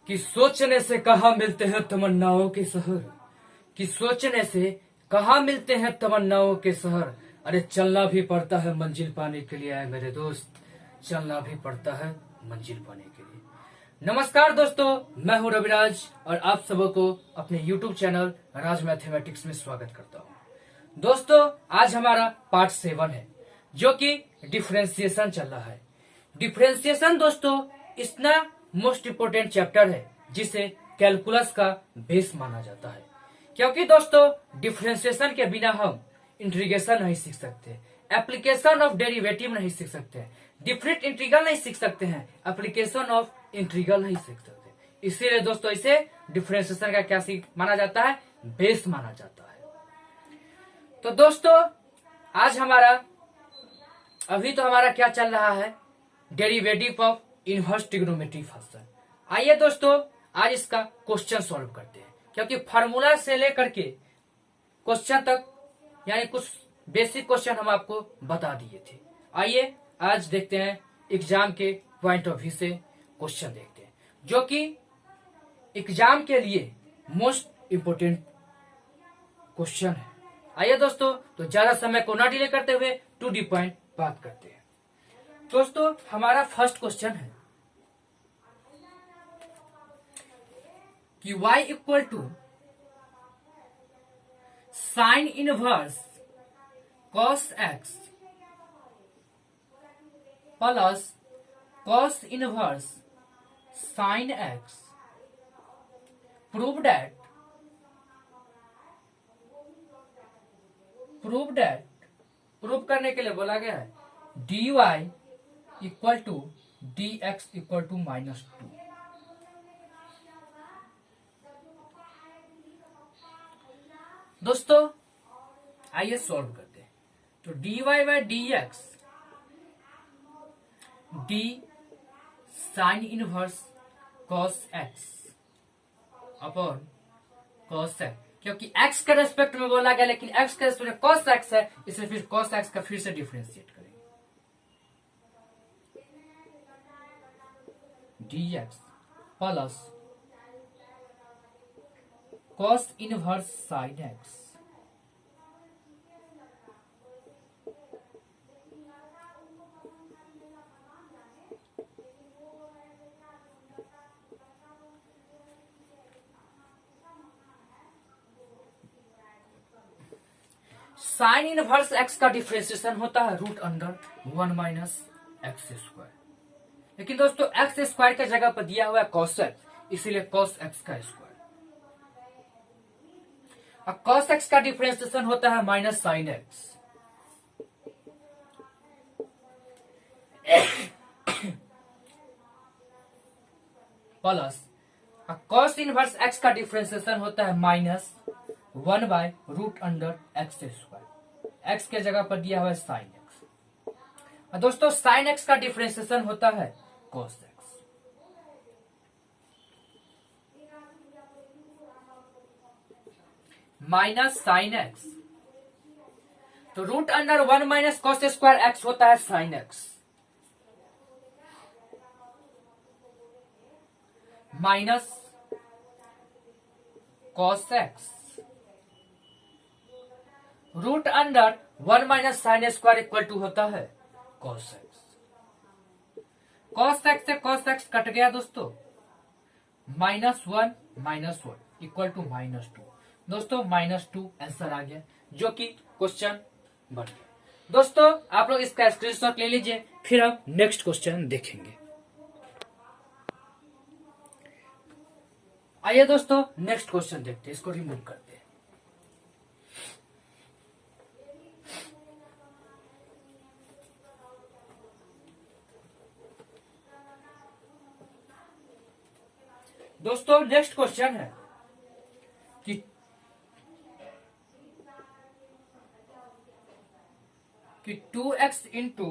कि सोचने से कहाँ मिलते हैं तमन्नाओं के शहर, कि सोचने से कहाँ मिलते हैं तमन्नाओं के शहर। अरे चलना भी पड़ता है मंजिल पाने के लिए, आए मेरे दोस्त, चलना भी पड़ता है मंजिल पाने के लिए। नमस्कार दोस्तों, मैं हूं रविराज और आप सबों को अपने YouTube चैनल राज मैथमेटिक्स में स्वागत करता हूं। दोस्तों, आज हमारा पार्ट 7 है जो कि डिफरेंशिएशन चल रहा है। डिफरेंशिएशन दोस्तों इतना मोस्ट इम्पोर्टेंट चैप्टर है जिसे कैलकुलस का बेस माना जाता है, क्योंकि दोस्तों डिफरेंशिएशन के बिना हम इंटीग्रेशन नहीं सीख सकते, एप्लीकेशन ऑफ डेरिवेटिव नहीं सीख सकते, डिफरेंट इंटीग्रल नहीं सीख सकते हैं, एप्लीकेशन ऑफ इंटीग्रल नहीं सीख सकते। इसीलिए दोस्तों इसे डिफरेंशिएशन का क्या माना जाता है, बेस माना जाता है। तो दोस्तों आज हमारा क्या चल रहा है, derivative of inverse trigonometry function. आइए दोस्तों आज इसका क्वेश्चन सॉल्व करते हैं, क्योंकि फार्मूला से लेकर के क्वेश्चन तक यानी कुछ बेसिक क्वेश्चन हम आपको बता दिए थे। आइए आज देखते हैं एग्जाम के पॉइंट ऑफ व्यू से क्वेश्चन देखते हैं, जो कि एग्जाम के लिए मोस्ट इंपोर्टेंट क्वेश्चन है। आइए दोस्तों तो ज्यादा समय को ना डिले करते हुए टू दी पॉइंट बात करते हैं। दोस्तों हमारा फर्स्ट क्वेश्चन है कि y equal to sine inverse cos x plus cos inverse sine x prove that prove करने के लिए बोला गया है dy equal to dx equal to -2। दोस्तों आइए सॉल्व करते हैं। तो dy by dx d sine inverse cos x upon cos x, क्योंकि x के रेस्पेक्ट में बोला गया लेकिन x के रेस्पेक्ट में cos x है, इसलिए फिर cos x का फिर से डिफरेंशिएट करेंगे। dx plus cos inverse sine x sine inverse x का डिफरेंशिएशन होता है root under 1 minus x square, लेकिन दोस्तों एक्स स्क्वायर की जगह पर दिया हुआ है cos x, इसीलिए cos x का स्क्वायर। अब cos x का डिफरेंशिएशन होता है minus sine x plus cos inverse x का डिफरेंशिएशन होता है minus 1 by root under x square. x के जगह पर दिया हुआ है साइन x, और दोस्तों साइन x का डिफरेंशिएशन होता है cos x। Minus sine x, तो root under 1 minus cos square x होता है sine x, minus cos x root under 1 minus sine square equal to होता है cos x। cos x से cos x कट गया दोस्तों, -1 इक्वल टू -2। दोस्तों -2 answer आ गया, जो कि क्वेश्चन बन गया। दोस्तों आप लोग इसका स्क्रीनशॉट ले लीजिए, फिर हम नेक्स्ट क्वेश्चन देखेंगे। आइए दोस्तों नेक्स्ट क्वेश्चन देखते हैं, इसको रिमूव करते हैं। दोस्तों नेक्स्ट क्वेश्चन है कि 2x into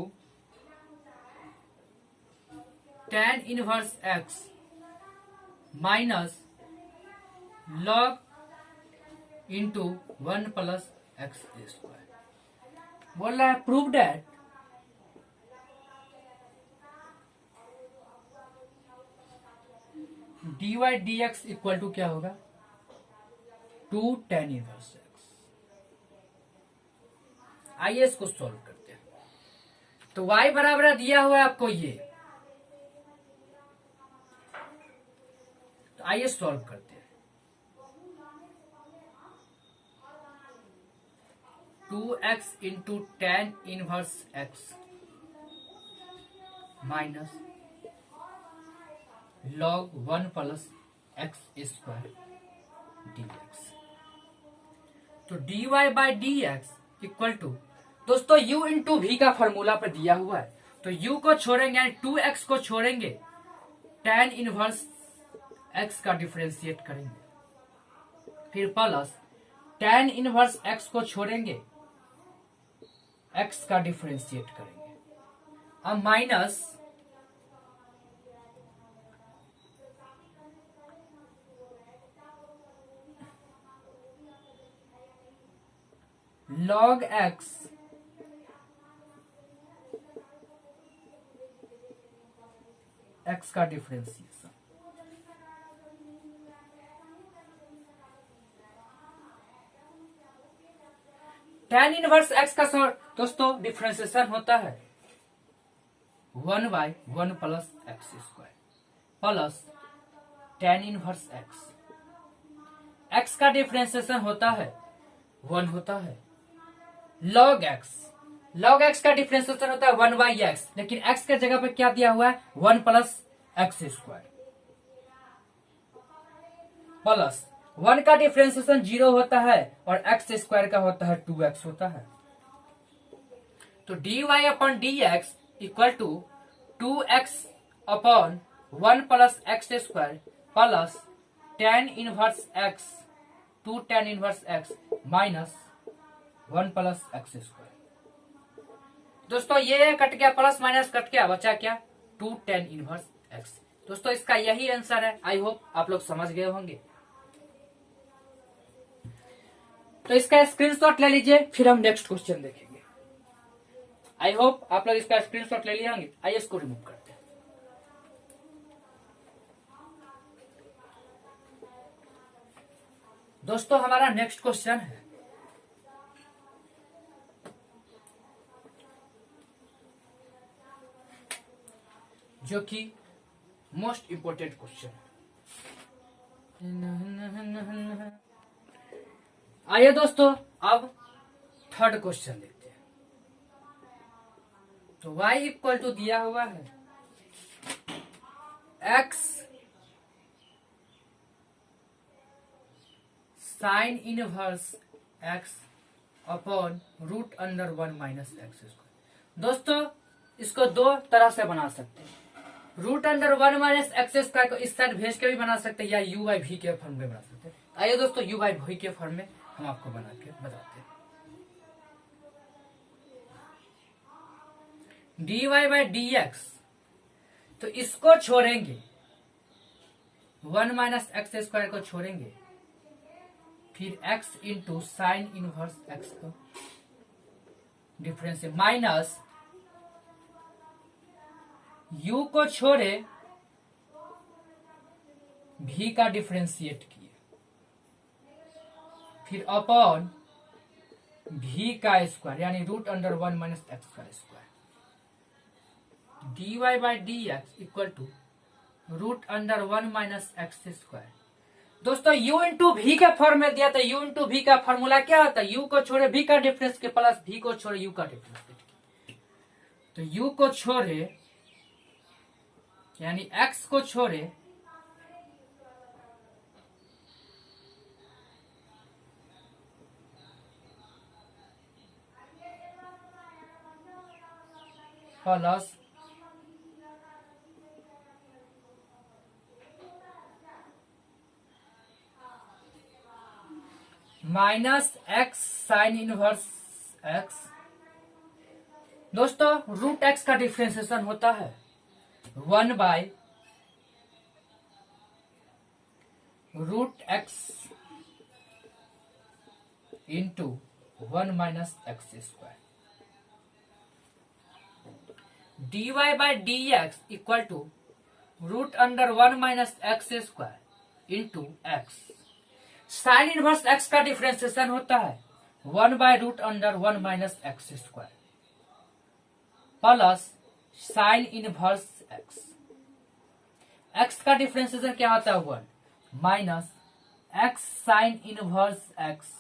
tan inverse x minus log into 1 plus x square बोल रहा है prove that d y d x equal to क्या होगा, 2 tan इनवर्स एक्स। आइए इसको सॉल्व करते हैं। तो y बराबर दिया हुआ है आपको ये, तो आइए सॉल्व करते हैं। 2x into tan inverse x minus log 1 plus x square dx। तो dy by d x equal to, दोस्तों u इंटू वी का फॉर्मूला पर दिया हुआ है, तो u को छोड़ेंगे यानी 2x को छोड़ेंगे, tan इनवर्स x का डिफरेंशिएट करेंगे, फिर प्लस tan इनवर्स x को छोड़ेंगे, x का डिफरेंशिएट करेंगे, अब माइनस log x x का डिफरेंशिएशन, tan इनवर्स x का दोस्तों डिफरेंशिएशन होता है 1 by 1 plus x square plus tan inverse x का डिफरेंशिएशन होता है 1 होता है, log x का डिफरेंशिएशन होता है 1 बाई एक्स, लेकिन x के जगह पे क्या दिया हुआ है 1 प्लस एक्स स्क्वायर प्लस 1 का डिफरेंशिएशन 0 होता है और एक्स स्क्वायर का होता है 2x होता है। तो dy upon d x equal to 2x upon 1 plus x square plus tan inverse x 2 tan inverse x minus 1 plus x square. दोस्तों ये कट गया, प्लस माइनस कट गया, बचा क्या 2 tan इनवर्स x। दोस्तों इसका यही आंसर है। आई होप आप लोग समझ गए होंगे। तो इसका स्क्रीनशॉट ले लीजिए, फिर हम नेक्स्ट क्वेश्चन देखेंगे। आई होप आप लोग इसका स्क्रीनशॉट ले लिए होंगे। आइए इसको रिमूव करते हैं। दोस्तों हमारा नेक्स्ट क्वेश्चन है जो कि मोस्ट इंपोर्टेंट क्वेश्चन है। आइए दोस्तों अब थर्ड क्वेश्चन देखते हैं। तो y इक्वल टू दिया हुआ है x sine inverse x upon root under 1 minus x square. दोस्तों इसको दो तरह से बना सकते हैं, root under 1 minus x square को इस साइड भेज के भी बना सकते हैं या u बाई वी के फॉर्म में बना सकते हैं। आइए दोस्तों u बाई वी के फॉर्म में हम आपको बना के बताते हैं। dy बाई डी एक्स, तो इसको छोड़ेंगे 1 माइनस एक्स स्क्वायर को छोड़ेंगे, फिर x into sine inverse x को डिफरेंस माइनस u को छोड़े v का डिफरेंशिएट किए, फिर अपॉन v का स्क्वायर यानी रूट अंडर 1 माइनस एक्स का square. dy by d x equal to root under 1 minus x square. दोस्तों u इंटू वी के फॉर्म में दिया था, u इंटू वी का फॉर्मूला क्या होता है, u को छोड़े v का डिफरेंस के प्लस v को छोड़े u का डिफरेंस। तो u को छोड़े यानी x को छोड़े plus minus x sine inverse x. दोस्तों रूट एक्स का डिफरेंशिएशन होता है 1 by root x into 1 minus x square. dy by d x equal to root under 1 - x² into x. Sine inverse x का differentiation होता है 1/√1 - x² plus sine inverse x. X का differentiation क्या होता है 1 minus x sine inverse x.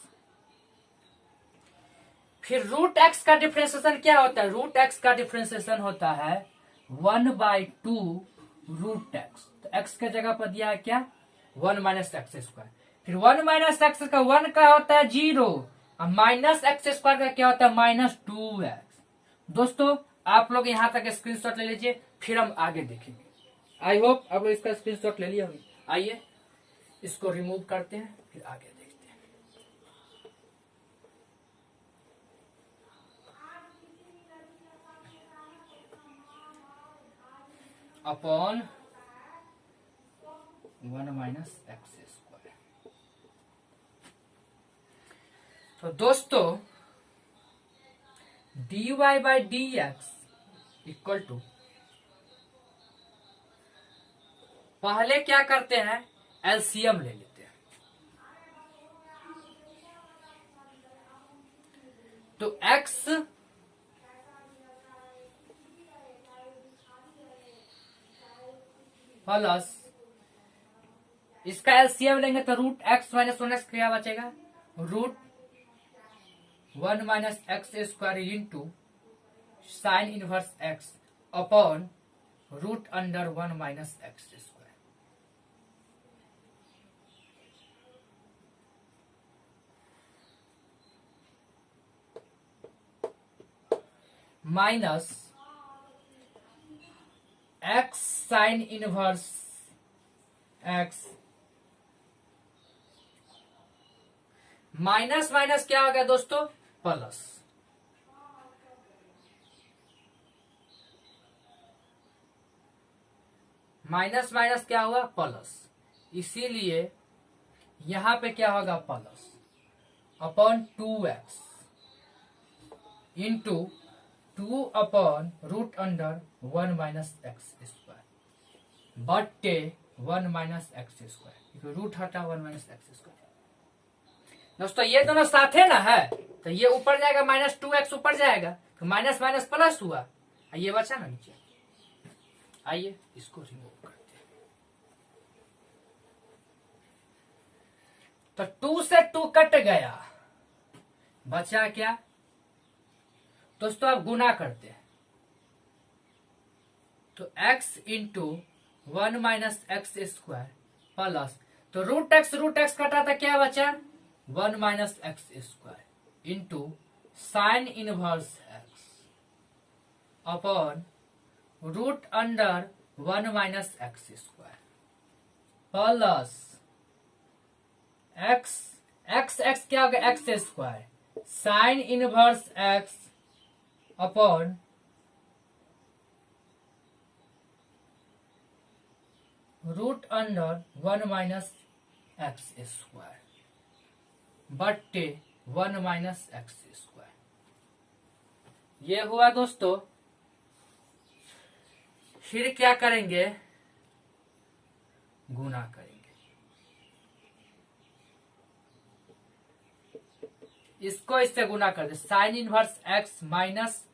फिर root x का differentiation क्या होता है, रूट एक्स का डिफ्रेंसिएशन होता है 1/2 रूट एक्स। तो एक्स के जगह पर दिया है क्या 1 - x²। फिर 1 - x का 1 का होता है 0 और माइनस x² का क्या होता है -2x। दोस्तों आप लोग यहाँ तक स्क्रीनशॉट ले लीजिए, फिर हम आगे देखेंगे। आई होप आप लोग इसका स्क्रीनशॉट ले लिया होंगे। आइए इसको रिमूव करते हैं, फिर आगे देखते हैं। Upon 1 - x²। तो दोस्तों dy/dx इक्वल टू, पहले क्या करते हैं एलसीएम ले लेते हैं। तो x प्लस इसका एलसीएम लेंगे तो √x - 1x क्या बचेगा √1 - x² into sine inverse x upon √1 - x²। Minus x sine inverse x. Minus minus क्या हो गया दोस्तों प्लस। माइनस माइनस क्या हुआ प्लस, इसीलिए यहां पे क्या होगा plus upon 2x into 2 upon √1 - x² बट्टे 1 - x²। रूट हटा 1 - x²। दोस्तों ये दोनों साथ है ना है, तो ये ऊपर जाएगा -2x ऊपर जाएगा, तो माइनस माइनस प्लस हुआ, ये बचा ना नीचे। आइए इसको रिमूव करते हैं। तो 2 से 2 कट गया, बचा क्या दोस्तों, अब गुना करते हैं। तो x इंटू 1 - x² प्लस, तो √x कटा था क्या बचा 1 - x² into sine inverse x upon √1 - x² plus x क्या हो गया x² sine inverse x upon √1 - x² बट्टे 1 - x²। ये हुआ दोस्तों। फिर क्या करेंगे गुना करेंगे। इसको इससे गुना कर दे, sine inverse x minus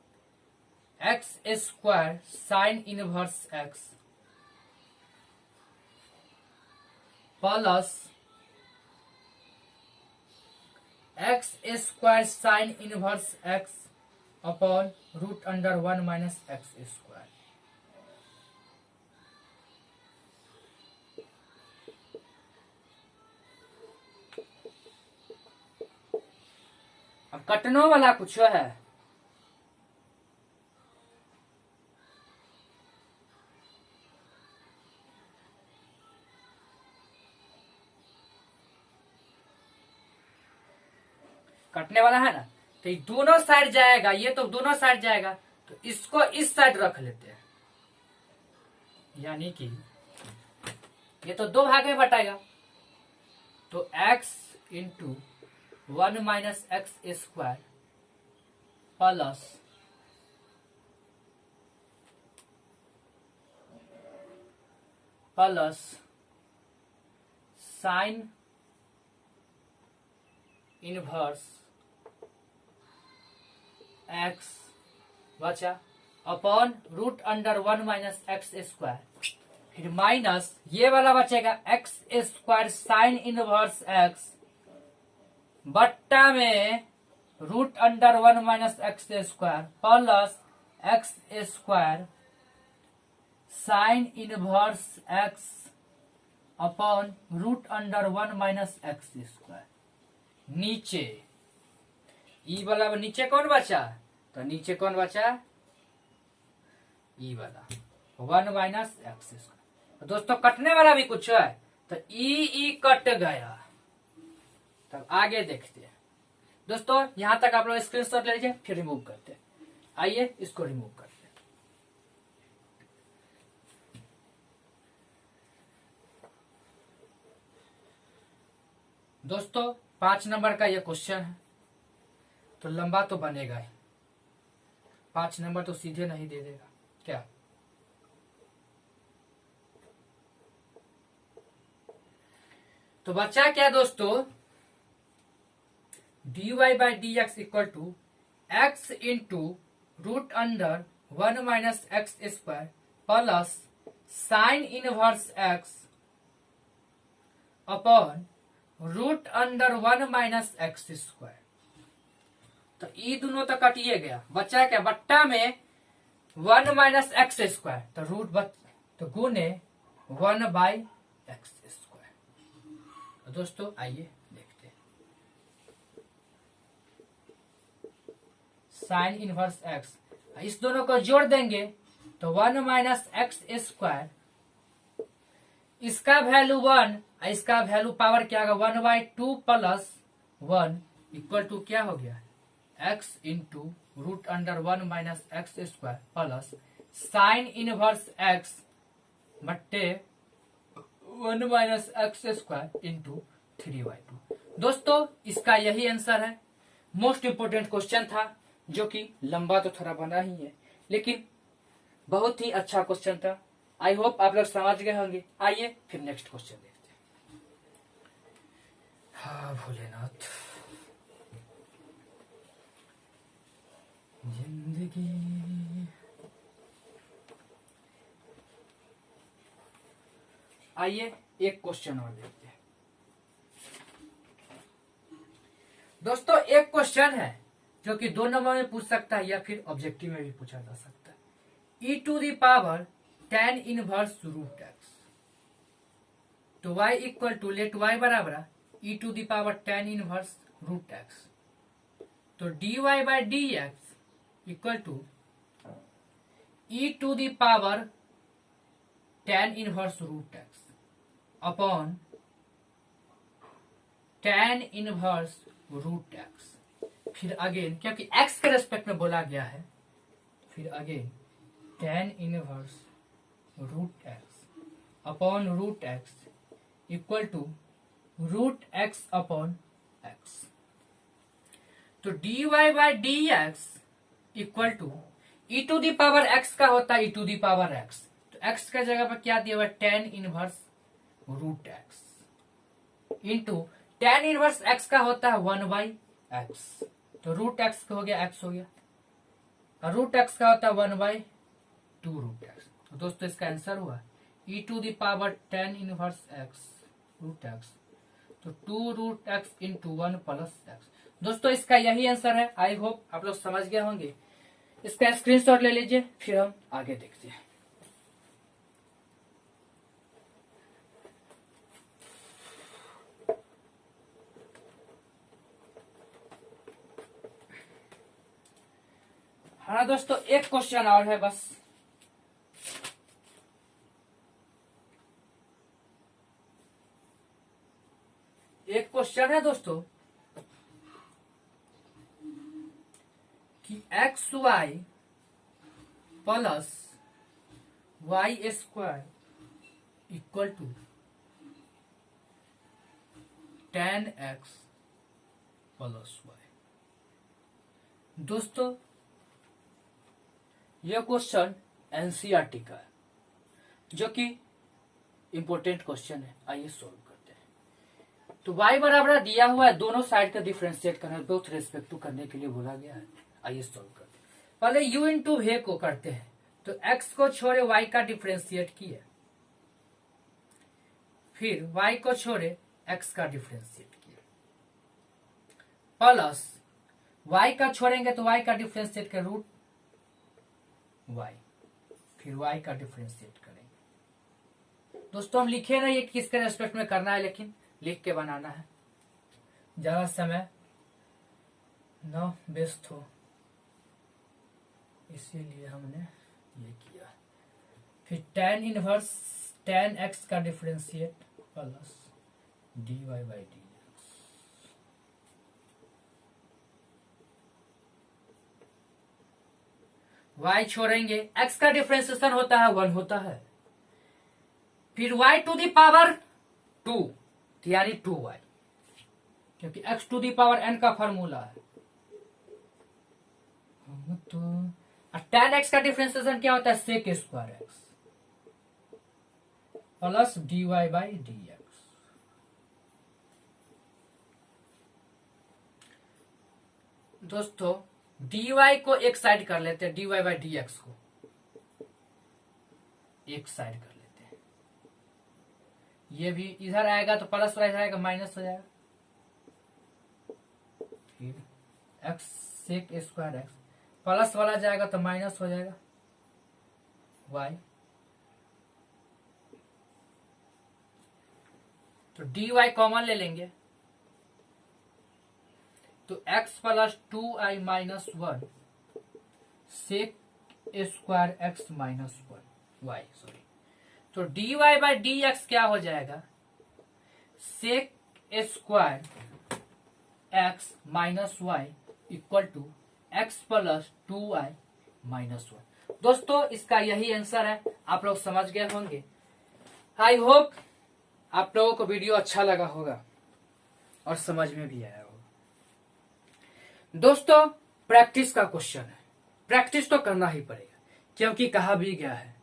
x² sine inverse x plus x² sine inverse x upon √1 - x²। अब कटनो वाला कुछ है, कटने वाला है ना, तो ये दोनों साइड जाएगा, ये तो दोनों साइड जाएगा, तो इसको इस साइड रख लेते हैं, यानी कि ये तो 2 भाग में बटाएगा। तो x into 1 - x² plus plus sine inverse x बचा upon root under 1 minus x square, फिर माइनस ये वाला बचेगा x square sine inverse x बट्टा में root under 1 minus x square plus x square sine inverse x upon root under 1 minus x square. नीचे e वाला नीचे कौन बचा, तो नीचे कौन बचा, ई वाला 1 माइनस एक्स स्क्वायर। दोस्तों कटने वाला भी कुछ है तो ई कट गया। तब आगे देखते हैं दोस्तों, यहां तक आप लोग स्क्रीनशॉट ले लीजिए, फिर रिमूव करते हैं। आइए इसको रिमूव करते हैं। दोस्तों 5 नंबर का ये क्वेश्चन है तो लंबा तो बनेगा ही, 5 नंबर तो सीधे नहीं दे देगा क्या। तो बचा क्या दोस्तों, dy by d x equal to x into root under 1 minus x square plus sine inverse x upon root under 1 minus x square. तो ये दोनों तो कटिए गया, बचा क्या, बट्टा में 1 माइनस एक्स स्क्वायर तो तो गुने 1 बाई एक्स स्क्वायर। दोस्तों आइए देखते हैं, साइन इनवर्स एक्स इस दोनों को जोड़ देंगे तो 1 माइनस एक्स स्क्वायर, इसका वैल्यू 1 इसका वैल्यू पावर क्या होगा 1 बाई 2 प्लस 1 इक्वल टू क्या हो गया x into root under 1 minus x square plus sine inverse x बट्टे 1 माइनस एक्स स्क्वायर इंटू 3/2। दोस्तों इसका यही आंसर है। मोस्ट इंपोर्टेंट क्वेश्चन था, जो कि लंबा तो थोड़ा बना ही है लेकिन बहुत ही अच्छा क्वेश्चन था। आई होप आप लोग समझ गए होंगे। आइए फिर नेक्स्ट क्वेश्चन देखते हैं। हाँ भोलेनाथ, जिंदगी आइए एक क्वेश्चन और देखते हैं। दोस्तों एक क्वेश्चन है जो कि 2 नंबर में पूछ सकता है या फिर ऑब्जेक्टिव में भी पूछा जा सकता है। e to the power tan inverse root x, तो y equal to let y बराबर e to the power tan inverse root x, तो dy by d x equal to e to the power tan inverse root x upon tan inverse root x. फिर again क्योंकि x के respect में बोला गया है, फिर again tan inverse root x upon root x equal to root x upon x. तो dy by d x equal to e to the power x का होता है e to the power x, तो एक्स का जगह पर क्या दिया हुआ tan inverse root x into tan inverse x का होता है 1 बाई एक्स, तो रूट एक्स हो गया एक्स हो गया, और रूट एक्स का होता है 1 बाई 2 रूट एक्स। तो दोस्तों इसका आंसर हुआ e to the power tan inverse x root x, तो 2 root x into 1 plus x. दोस्तों इसका यही आंसर है। आई होप आप लोग समझ गए होंगे। इसका स्क्रीनशॉट ले लीजिए, फिर हम आगे देखते हैं। हाँ दोस्तों एक क्वेश्चन और है बस। एक क्वेश्चन है दोस्तों कि x y plus y square equal to tan x plus y. दोस्तों यह क्वेश्चन एनसीईआरटी का है, जो कि इंपॉर्टेंट क्वेश्चन है, आइए सोल्व करते हैं। तो y बराबर दिया हुआ है, दोनों साइड का डिफरेंशिएट करना, बोथ रेस्पेक्ट टू करने के लिए बोला गया है। आइए सोल्व करते हैं। पहले u इंटू v को करते हैं, तो x को छोड़े y का डिफरेंशिएट किए, फिर y को छोड़े x का डिफरेंशिएट किए, प्लस y का छोड़ेंगे तो y का डिफरेंशिएट के रूट y, फिर y का डिफरेंशिएट करेंगे। दोस्तों हम लिखे ना ये किसके रेस्पेक्ट में करना है, लेकिन लिख के बनाना है, ज्यादा समय न वेस्ट हो, इसीलिए हमने ये किया। फिर tan इनवर्स tan x का differentiate plus dy by D, y छोड़ेंगे, x का डिफरेंशिएशन होता है 1 होता है, फिर y टू दी पावर 2 यानी 2y, क्योंकि x to the power n का फॉर्मूला है। तो tan x का डिफरेंशिएशन क्या होता है, sec square x plus dy by d x. दोस्तों dy को एक साइड कर लेते हैं, dy बाई डी एक्स को एक साइड कर लेते हैं, ये भी इधर आएगा तो प्लस वाला इधर आएगा माइनस हो जाएगा, फिर x sec square x plus वाला जाएगा तो माइनस हो जाएगा y, तो dy कॉमन ले लेंगे, तो x plus 2i minus 1 sec square x minus 1y, sorry, तो dy बाई डी एक्स क्या हो जाएगा, sec square x minus y equal to x plus 2i minus 1। दोस्तों इसका यही आंसर है, आप लोग समझ गए होंगे। आई होप आप लोगों को वीडियो अच्छा लगा होगा और समझ में भी आया होगा। दोस्तों प्रैक्टिस का क्वेश्चन है, प्रैक्टिस तो करना ही पड़ेगा, क्योंकि कहा भी गया है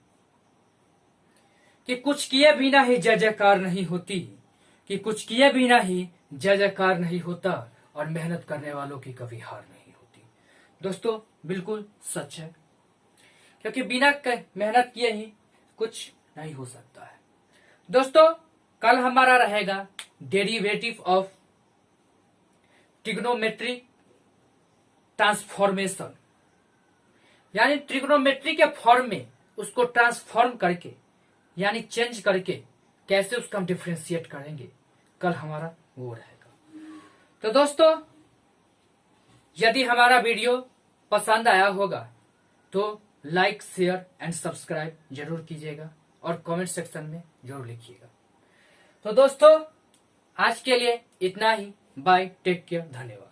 कि कुछ किए बिना ही जय जयकार नहीं होती, कि कुछ किए बिना ही जय जयकार नहीं होता, और मेहनत करने वालों की कभी हार नहीं होती। दोस्तों बिल्कुल सच है, क्योंकि बिना मेहनत किए ही कुछ नहीं हो सकता है। दोस्तों कल हमारा रहेगा डेरिवेटिव ऑफ ट्रिग्नोमेट्रिक ट्रांसफॉर्मेशन, यानी ट्रिग्नोमेट्री के फॉर्म में उसको ट्रांसफॉर्म करके यानी चेंज करके कैसे उसका हम डिफरेंशिएट करेंगे, कल हमारा वो रहेगा। तो दोस्तों यदि हमारा वीडियो पसंद आया होगा तो लाइक शेयर एंड सब्सक्राइब जरूर कीजिएगा और कमेंट सेक्शन में जरूर लिखिएगा। तो दोस्तों आज के लिए इतना ही, बाय, टेक केयर, धन्यवाद।